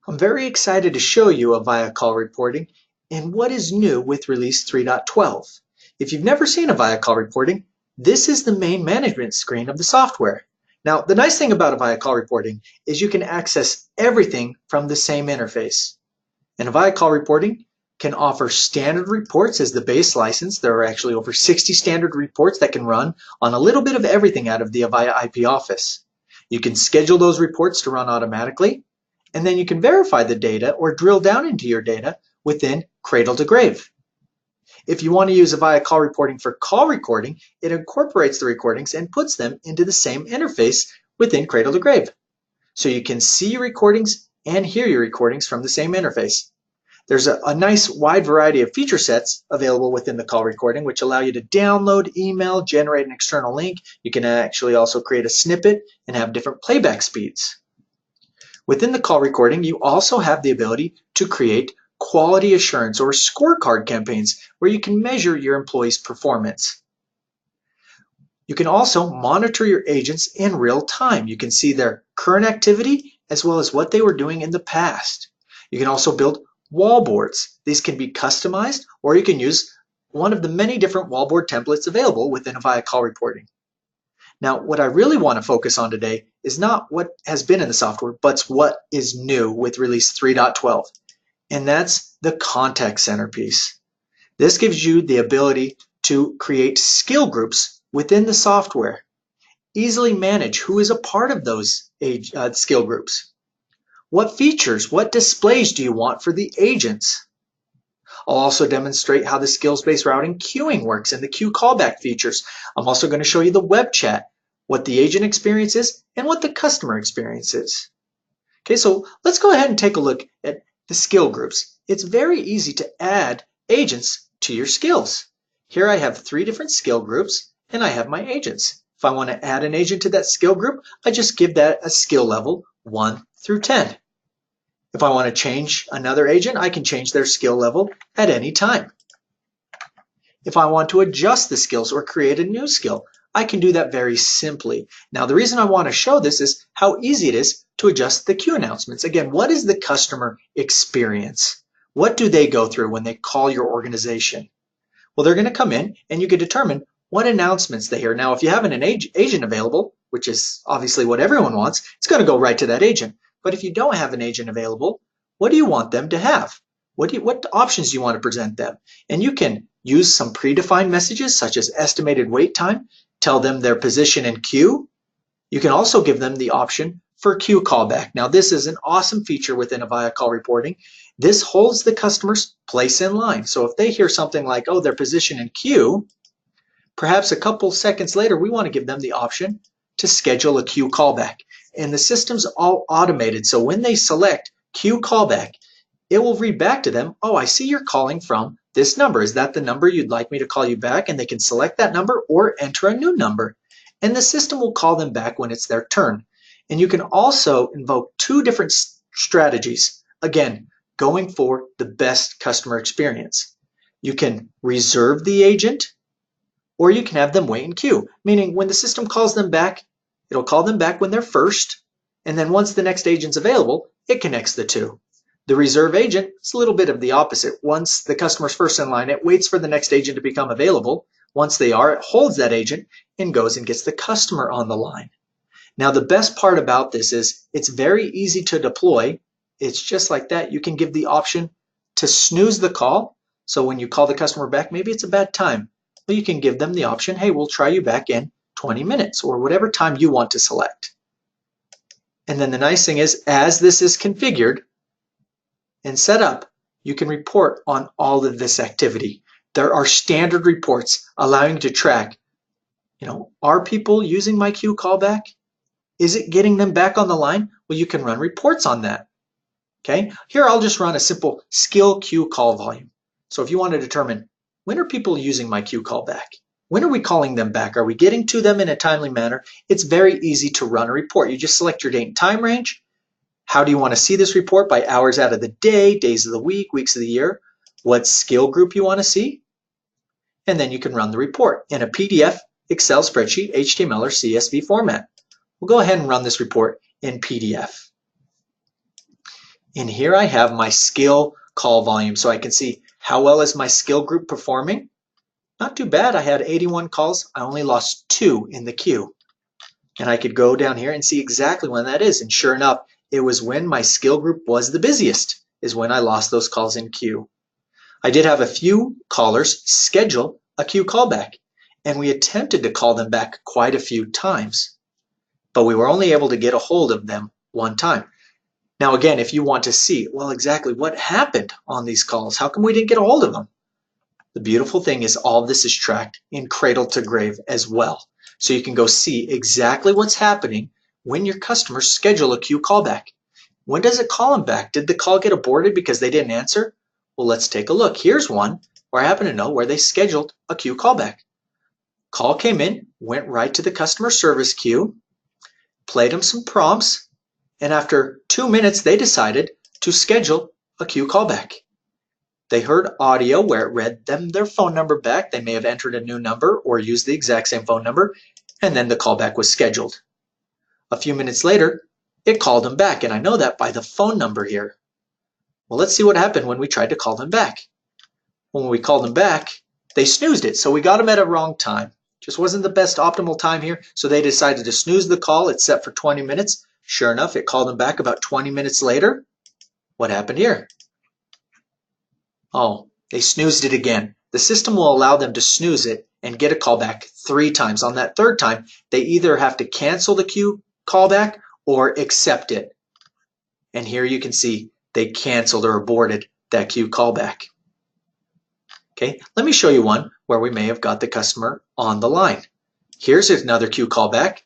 I'm very excited to show you AVAYA call reporting and what is new with release 3.12. If you've never seen AVAYA call reporting, this is the main management screen of the software. Now, the nice thing about AVAYA call reporting is you can access everything from the same interface. And AVAYA call reporting can offer standard reports as the base license. There are actually over 60 standard reports that can run on a little bit of everything out of the AVAYA IP office. You can schedule those reports to run automatically, and then you can verify the data or drill down into your data within Cradle to Grave. If you want to use AVAYA call reporting for call recording, it incorporates the recordings and puts them into the same interface within Cradle to Grave. So you can see your recordings and hear your recordings from the same interface. There's a nice wide variety of feature sets available within the call recording, which allow you to download, email, generate an external link. You can actually also create a snippet and have different playback speeds. Within the call recording, you also have the ability to create quality assurance or scorecard campaigns where you can measure your employees' performance. You can also monitor your agents in real time. You can see their current activity as well as what they were doing in the past. You can also build wall boards. These can be customized, or you can use one of the many different wallboard templates available within AVAYA call reporting. Now, what I really want to focus on today is not what has been in the software, but what is new with release 3.12, and that's the contact center piece. This gives you the ability to create skill groups within the software, easily manage who is a part of those skill groups. What features, what displays do you want for the agents? I'll also demonstrate how the skills-based routing queuing works and the queue callback features. I'm also going to show you the web chat, what the agent experience is, and what the customer experience is. Okay, so let's go ahead and take a look at the skill groups. It's very easy to add agents to your skills. Here I have 3 different skill groups, and I have my agents. If I want to add an agent to that skill group, I just give that a skill level 1 through 10. If I want to change another agent, I can change their skill level at any time. If I want to adjust the skills or create a new skill, I can do that very simply. Now, the reason I want to show this is how easy it is to adjust the queue announcements. Again, what is the customer experience? What do they go through when they call your organization? Well, they're going to come in and you can determine what announcements they hear. Now, if you have an agent available, which is obviously what everyone wants, it's going to go right to that agent. But if you don't have an agent available, what do you want them to have? What options do you want to present them? And you can use some predefined messages such as estimated wait time, tell them their position in queue. You can also give them the option for queue callback. Now, this is an awesome feature within AVAYA call reporting. This holds the customer's place in line. So if they hear something like, oh, their position in queue, perhaps a couple seconds later, we want to give them the option to schedule a queue callback. And the system's all automated. So when they select queue callback, it will read back to them, oh, I see you're calling from this number. Is that the number you'd like me to call you back? And they can select that number or enter a new number. And the system will call them back when it's their turn. And you can also invoke 2 different strategies. Again, going for the best customer experience. You can reserve the agent, or you can have them wait in queue, meaning when the system calls them back, it'll call them back when they're first, and then once the next agent's available, it connects the 2. The reserve agent is a little bit of the opposite. Once the customer's first in line, it waits for the next agent to become available. Once they are, it holds that agent and goes and gets the customer on the line. Now, the best part about this is it's very easy to deploy. It's just like that. You can give the option to snooze the call. So when you call the customer back, maybe it's a bad time. Well, you can give them the option, hey, we'll try you back in 20 minutes or whatever time you want to select. And then the nice thing is, as this is configured and set up, you can report on all of this activity. There are standard reports allowing you to track, are people using my queue callback? Is it getting them back on the line? Well, you can run reports on that. Okay, here I'll just run a simple skill queue call volume. So if you want to determine when are people using my queue callback? When are we calling them back? Are we getting to them in a timely manner? It's very easy to run a report. You just select your date and time range. How do you want to see this report? By hours out of the day, days of the week, weeks of the year, what skill group you want to see, and then you can run the report in a PDF, Excel spreadsheet, HTML, or CSV format. We'll go ahead and run this report in PDF. And here I have my skill call volume, so I can see how well is my skill group performing. Not too bad. I had 81 calls. I only lost 2 in the queue. And I could go down here and see exactly when that is. And sure enough, it was when my skill group was the busiest, is when I lost those calls in queue. I did have a few callers schedule a queue callback, and we attempted to call them back quite a few times, but we were only able to get a hold of them one time. Now again, if you want to see, well, exactly what happened on these calls, how come we didn't get a hold of them? The beautiful thing is all of this is tracked in cradle to grave as well. So you can go see exactly what's happening when your customers schedule a queue callback. When does it call them back? Did the call get aborted because they didn't answer? Well, let's take a look. Here's one where I happen to know where they scheduled a queue callback. Call came in, went right to the customer service queue, played them some prompts, and after 2 minutes, they decided to schedule a queue callback. They heard audio where it read them their phone number back. They may have entered a new number or used the exact same phone number, and then the callback was scheduled. A few minutes later, it called them back, and I know that by the phone number here. Well, let's see what happened when we tried to call them back. When we called them back, they snoozed it, so we got them at a wrong time. Just wasn't the best optimal time here, so they decided to snooze the call. It's set for 20 minutes. Sure enough, it called them back about 20 minutes later. What happened here? Oh, they snoozed it again. The system will allow them to snooze it and get a callback 3 times. On that 3rd time, they either have to cancel the queue callback or accept it. And here you can see they canceled or aborted that queue callback. Okay, let me show you one where we may have got the customer on the line. Here's another queue callback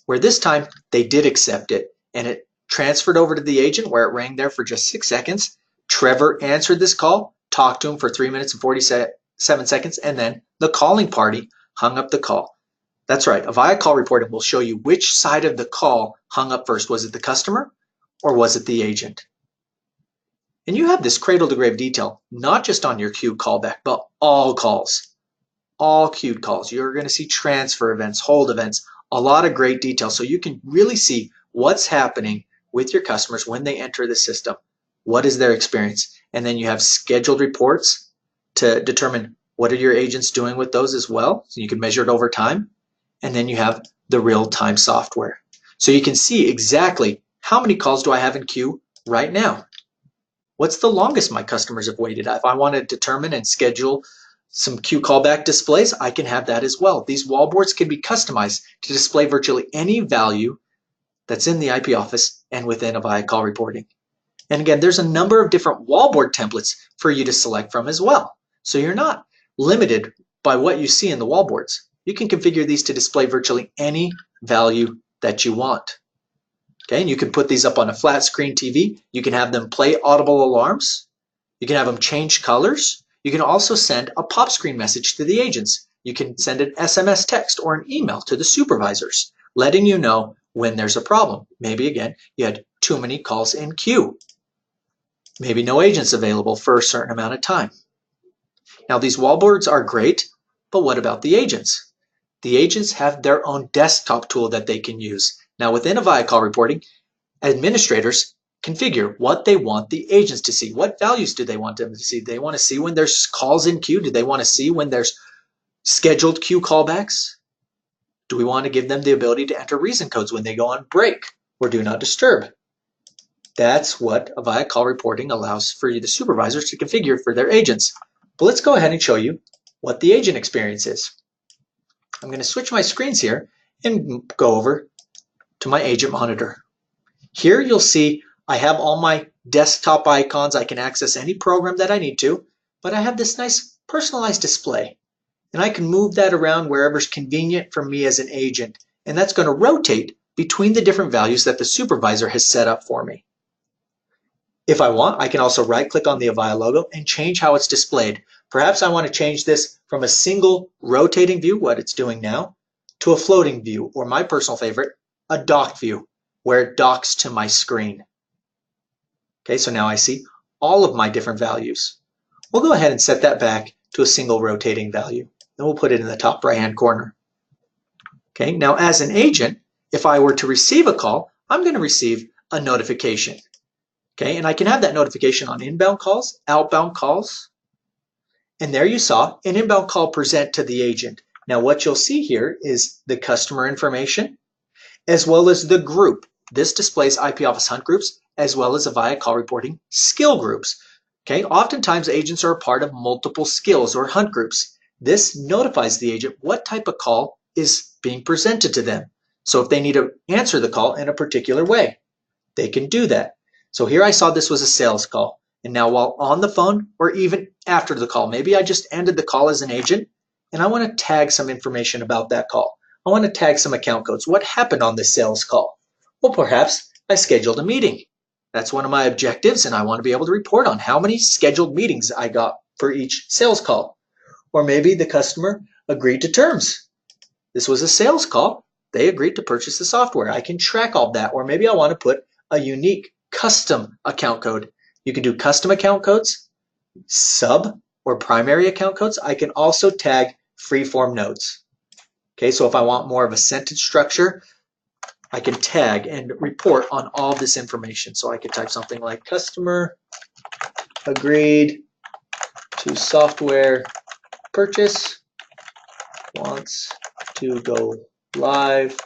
where this time they did accept it and it transferred over to the agent where it rang there for just 6 seconds. Trevor answered this call, talked to him for 3 minutes and 47 seconds, and then the calling party hung up the call. That's right, Avaya call reporting will show you which side of the call hung up first. Was it the customer or was it the agent? And you have this cradle to grave detail, not just on your queued callback, but all calls, all queued calls. You're going to see transfer events, hold events, a lot of great detail. So you can really see what's happening with your customers when they enter the system. What is their experience? And then you have scheduled reports to determine what are your agents doing with those as well. So you can measure it over time. And then you have the real-time software. So you can see exactly how many calls do I have in queue right now. What's the longest my customers have waited? If I want to determine and schedule some queue callback displays, I can have that as well. These wallboards can be customized to display virtually any value that's in the IP office and within Avaya call reporting. And again, there's a number of different wallboard templates for you to select from as well. So you're not limited by what you see in the wallboards. You can configure these to display virtually any value that you want. Okay, and you can put these up on a flat screen TV. You can have them play audible alarms. You can have them change colors. You can also send a pop screen message to the agents. You can send an SMS text or an email to the supervisors, letting you know when there's a problem. Maybe again, you had too many calls in queue. Maybe no agents available for a certain amount of time. Now these wallboards are great, but what about the agents? The agents have their own desktop tool that they can use. Now within Avaya call reporting, administrators configure what they want the agents to see. What values do they want them to see? Do they want to see when there's calls in queue? Do they want to see when there's scheduled queue callbacks? Do we want to give them the ability to enter reason codes when they go on break or do not disturb? That's what Avaya call reporting allows for you, the supervisors, to configure for their agents. But let's go ahead and show you what the agent experience is. I'm going to switch my screens here and go over to my agent monitor. Here you'll see I have all my desktop icons. I can access any program that I need to, but I have this nice personalized display. And I can move that around wherever's convenient for me as an agent. And that's going to rotate between the different values that the supervisor has set up for me. If I want, I can also right-click on the Avaya logo and change how it's displayed. Perhaps I want to change this from a single rotating view, what it's doing now, to a floating view, or my personal favorite, a docked view, where it docks to my screen. Okay, so now I see all of my different values. We'll go ahead and set that back to a single rotating value. Then we'll put it in the top right-hand corner. Okay, now as an agent, if I were to receive a call, I'm going to receive a notification. Okay, and I can have that notification on inbound calls, outbound calls, and there you saw an inbound call present to the agent. Now what you'll see here is the customer information as well as the group. This displays IP Office Hunt groups as well as Avaya call reporting skill groups. Okay, oftentimes agents are a part of multiple skills or hunt groups. This notifies the agent what type of call is being presented to them. So if they need to answer the call in a particular way, they can do that. So here I saw this was a sales call. And now while on the phone or even after the call, maybe I just ended the call as an agent and I want to tag some information about that call. I want to tag some account codes. What happened on this sales call? Well, perhaps I scheduled a meeting. That's one of my objectives, and I want to be able to report on how many scheduled meetings I got for each sales call. Or maybe the customer agreed to terms. This was a sales call. They agreed to purchase the software. I can track all that. Or maybe I want to put a unique custom account code. You can do custom account codes, sub or primary account codes. I can also tag freeform nodes. Okay, so if I want more of a sentence structure, I can tag and report on all this information. So I could type something like customer agreed to software purchase, wants to go live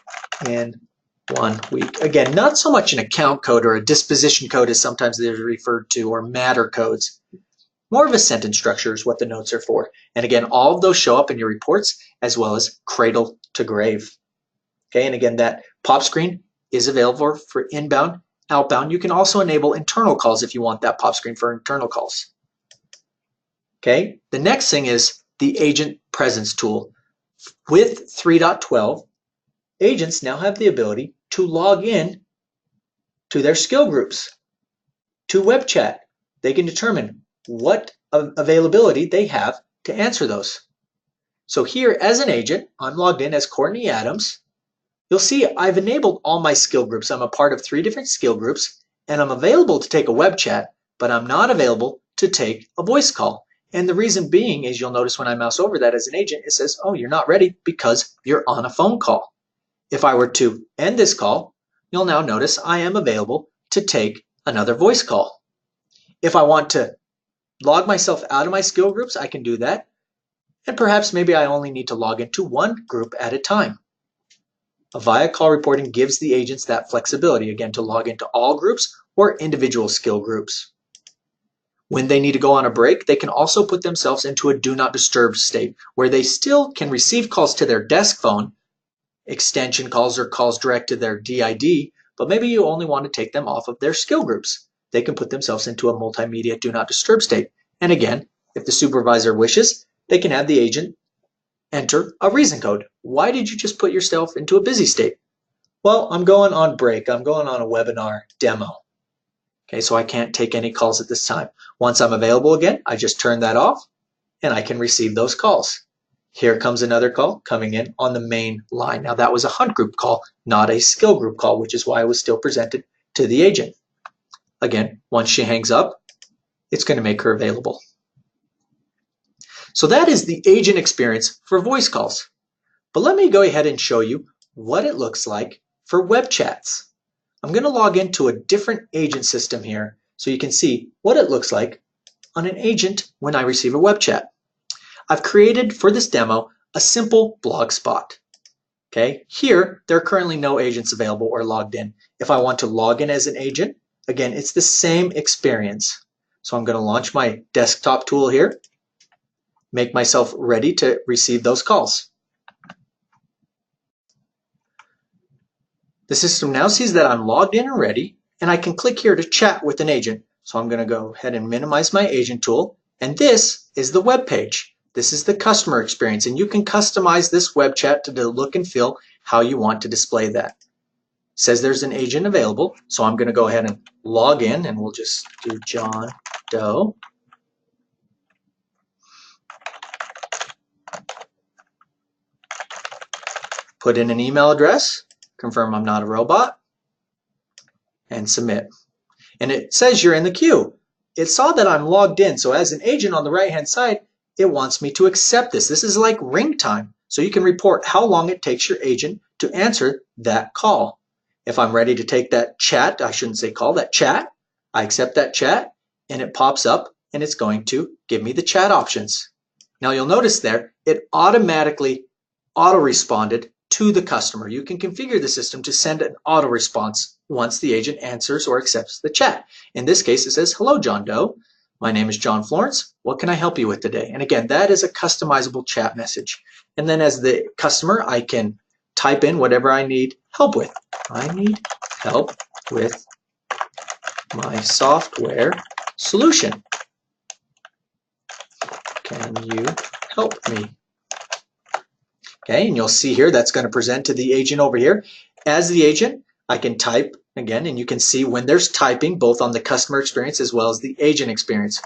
in 1 week. Again, not so much an account code or a disposition code as sometimes they're referred to, or matter codes. More of a sentence structure is what the notes are for. And again, all of those show up in your reports as well as cradle to grave. Okay, and again, that pop screen is available for inbound, outbound. You can also enable internal calls if you want that pop screen for internal calls. Okay, the next thing is the agent presence tool. With 3.12, agents now have the ability to log in to their skill groups, to web chat. They can determine what availability they have to answer those. So here as an agent, I'm logged in as Courtney Adams. You'll see I've enabled all my skill groups. I'm a part of 3 different skill groups, and I'm available to take a web chat, but I'm not available to take a voice call. And the reason being is you'll notice when I mouse over that as an agent, it says, oh, you're not ready because you're on a phone call. If I were to end this call, you'll now notice I am available to take another voice call. If I want to log myself out of my skill groups, I can do that. And perhaps maybe I only need to log into one group at a time. Avaya call reporting gives the agents that flexibility, again, to log into all groups or individual skill groups. When they need to go on a break, they can also put themselves into a do not disturb state where they still can receive calls to their desk phone, extension calls or calls direct to their DID, but maybe you only want to take them off of their skill groups. They can put themselves into a multimedia do not disturb state. And again, if the supervisor wishes, they can have the agent enter a reason code. Why did you just put yourself into a busy state? Well, I'm going on break. I'm going on a webinar demo. Okay, so I can't take any calls at this time. Once I'm available again, I just turn that off and I can receive those calls. Here comes another call coming in on the main line. Now that was a hunt group call, not a skill group call, which is why it was still presented to the agent. Again, once she hangs up, it's going to make her available. So that is the agent experience for voice calls. But let me go ahead and show you what it looks like for web chats. I'm going to log into a different agent system here so you can see what it looks like on an agent when I receive a web chat. I've created for this demo a simple blog spot. Okay, here there are currently no agents available or logged in. If I want to log in as an agent, again, it's the same experience. So I'm going to launch my desktop tool here, make myself ready to receive those calls. The system now sees that I'm logged in and ready, and I can click here to chat with an agent. So I'm going to go ahead and minimize my agent tool, and this is the web page. This is the customer experience, and you can customize this web chat to the look and feel how you want to display that. It says there's an agent available, so I'm going to go ahead and log in, and we'll just do John Doe. Put in an email address, confirm I'm not a robot, and submit. And it says you're in the queue. It saw that I'm logged in, so as an agent on the right-hand side, it wants me to accept this. This is like ring time, so you can report how long it takes your agent to answer that call. If I'm ready to take that chat, I shouldn't say call, that chat, I accept that chat, and it pops up, and it's going to give me the chat options. Now you'll notice there, it automatically auto-responded to the customer. You can configure the system to send an auto response once the agent answers or accepts the chat. In this case, it says, "Hello, John Doe. My name is John Florence. What can I help you with today?" And again, that is a customizable chat message. And then as the customer, I can type in whatever I need help with. I need help with my software solution. Can you help me? Okay, and you'll see here that's going to present to the agent over here. As the agent, I can type again, and you can see when there's typing both on the customer experience as well as the agent experience.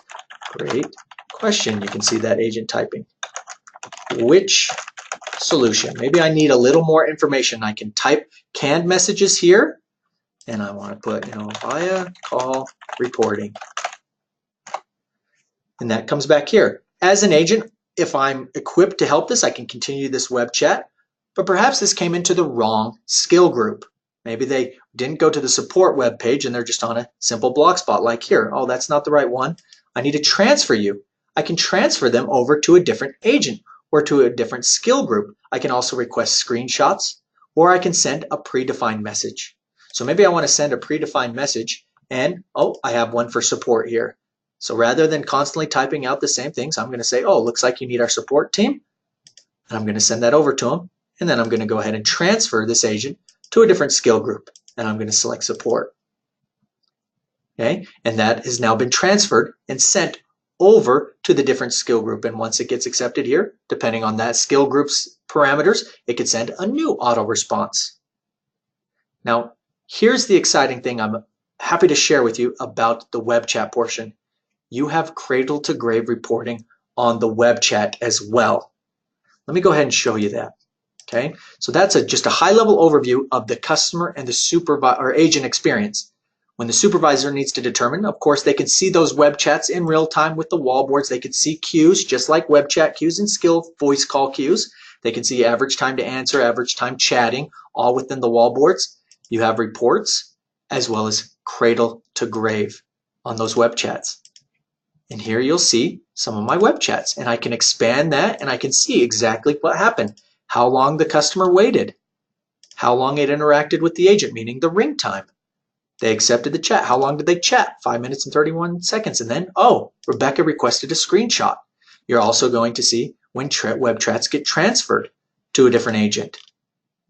Great question. You can see that agent typing. Which solution? Maybe I need a little more information. I can type canned messages here, and I want to put, AVAYA call reporting. And that comes back here. As an agent, if I'm equipped to help this, I can continue this web chat, but perhaps this came into the wrong skill group. Maybe they didn't go to the support web page and they're just on a simple blog spot like here. Oh, that's not the right one. I need to transfer you. I can transfer them over to a different agent or to a different skill group. I can also request screenshots, or I can send a predefined message. So maybe I want to send a predefined message, and I have one for support here. So rather than constantly typing out the same things, I'm going to say, "Oh, looks like you need our support team." And I'm going to send that over to them. And then I'm going to go ahead and transfer this agent to a different skill group. And I'm going to select support. Okay, and that has now been transferred and sent over to the different skill group. And once it gets accepted here, depending on that skill group's parameters, it could send a new auto response. Now, here's the exciting thing I'm happy to share with you about the web chat portion. You have cradle to grave reporting on the web chat as well. Let me go ahead and show you that. Okay, so that's just a high-level overview of the customer and the supervisor or agent experience. When the supervisor needs to determine, of course, they can see those web chats in real time with the wallboards. They can see queues, just like web chat queues and skill voice call queues. They can see average time to answer, average time chatting, all within the wallboards. You have reports as well as cradle to grave on those web chats. And here you'll see some of my web chats, and I can expand that and I can see exactly what happened, how long the customer waited, how long it interacted with the agent, meaning the ring time. They accepted the chat. How long did they chat? 5 minutes and 31 seconds. And then, Rebecca requested a screenshot. You're also going to see when web chats get transferred to a different agent.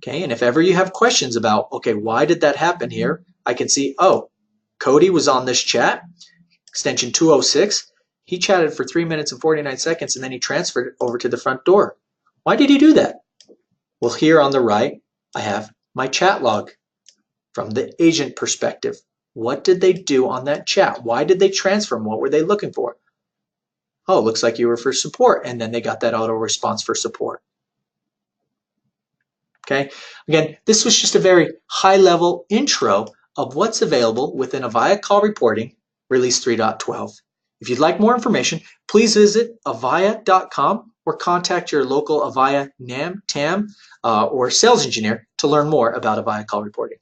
Okay, and if ever you have questions about, okay, why did that happen here? I can see, Cody was on this chat, extension 206. He chatted for 3 minutes and 49 seconds, and then he transferred it over to the front door. Why did he do that? Well, here on the right, I have my chat log from the agent perspective. What did they do on that chat? Why did they transfer them? What were they looking for? Oh, looks like you were for support, and then they got that auto response for support. Okay, again, this was just a very high-level intro of what's available within AVAYA call reporting release 3.12. If you'd like more information, please visit avaya.com or contact your local AVAYA NAM, TAM, or sales engineer to learn more about AVAYA call reporting.